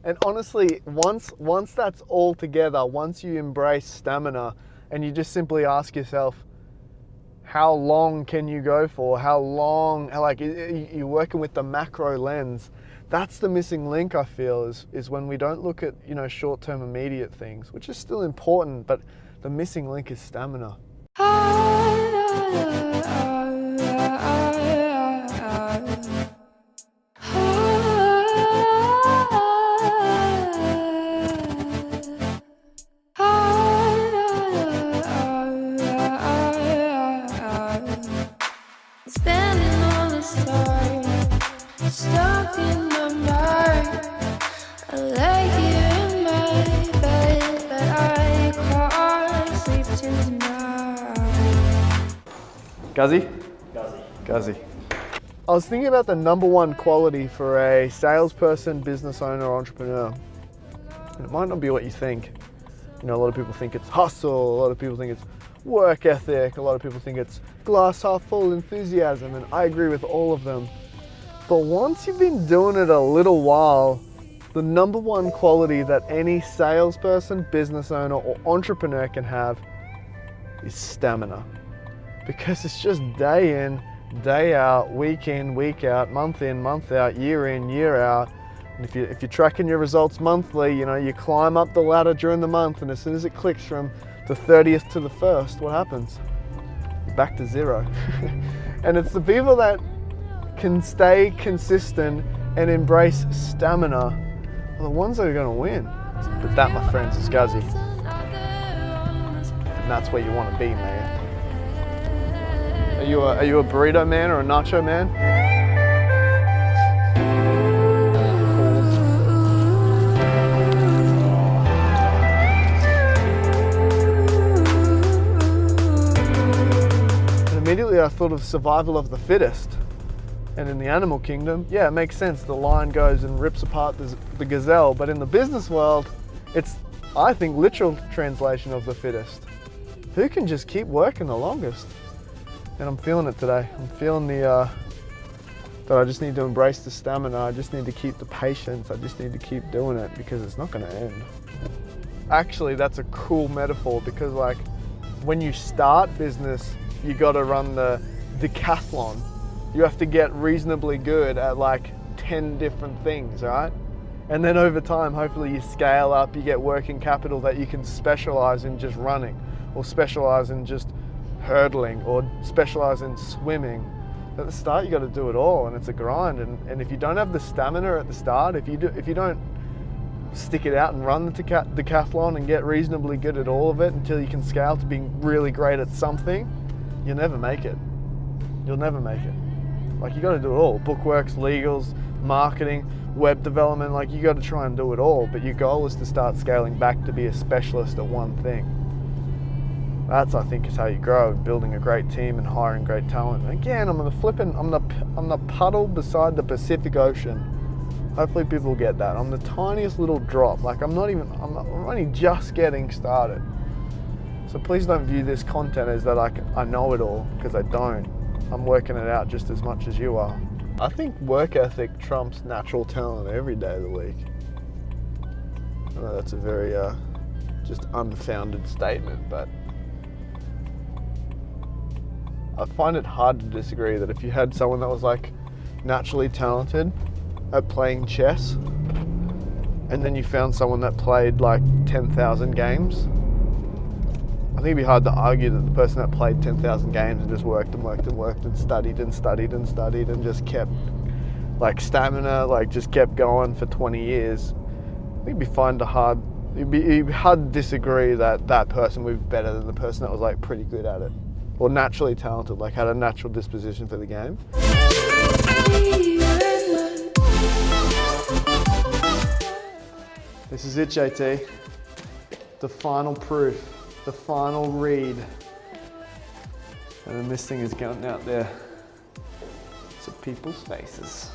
And honestly, once that's all together, once you embrace stamina and you just simply ask yourself, how long can you go for? How long, like you're working with the macro lens. That's the missing link, I feel, is when we don't look at, short-term immediate things, which is still important, but the missing link is stamina. Stuck in my mind, I lay here in my bed, but I can't sleep tonight. Guzzy. I was thinking about the number one quality for a salesperson, business owner, or entrepreneur. And it might not be what you think. A lot of people think it's hustle, a lot of people think it's work ethic, a lot of people think it's glass half full enthusiasm, and I agree with all of them. But once you've been doing it a little while, the number one quality that any salesperson, business owner, or entrepreneur can have is stamina. Because it's just day in, day out, week in, week out, month in, month out, year in, year out. And if you're tracking your results monthly, you climb up the ladder during the month, and as soon as it clicks from the 30th to the 1st, what happens? You're back to zero. And it's the people that can stay consistent and embrace stamina are the ones that are going to win. But that, my friends, is Guzzy. And that's where you want to be, man. Are you a burrito man or a nacho man? And immediately I thought of survival of the fittest. And in the animal kingdom, yeah, it makes sense. The lion goes and rips apart the gazelle. But in the business world, it's, I think, literal translation of the fittest. Who can just keep working the longest? And I'm feeling it today. I'm feeling that I just need to embrace the stamina. I just need to keep the patience. I just need to keep doing it because it's not going to end. Actually, that's a cool metaphor because, like, when you start business, you got to run the decathlon. You have to get reasonably good at like 10 different things, right? And then over time, hopefully you scale up, you get working capital that you can specialize in just running, or specialize in just hurdling, or specialize in swimming. At the start, you got to do it all, and it's a grind. And if you don't have the stamina at the start, if you don't stick it out and run the decathlon and get reasonably good at all of it until you can scale to being really great at something, you'll never make it. You'll never make it. Like, you got to do it all. Bookworks, legals, marketing, web development, like, you got to try and do it all. But your goal is to start scaling back to be a specialist at one thing. That's, I think, is how you grow, building a great team and hiring great talent. And again, I'm the puddle beside the Pacific Ocean. Hopefully people get that. I'm the tiniest little drop. Like, I'm only just getting started. So please don't view this content as that I know it all, because I don't. I'm working it out just as much as you are. I think work ethic trumps natural talent every day of the week. I know that's a very just unfounded statement, but I find it hard to disagree that if you had someone that was like naturally talented at playing chess, and then you found someone that played like 10,000 games, I think it'd be hard to argue that the person that played 10,000 games and just worked and worked and worked and studied and studied and studied and just kept like stamina, like just kept going for 20 years, I think it'd be hard to disagree that that person would be better than the person that was like pretty good at it, or naturally talented, like had a natural disposition for the game. This is it, JT. The final proof. The final read. And then this thing is going out there to people's faces.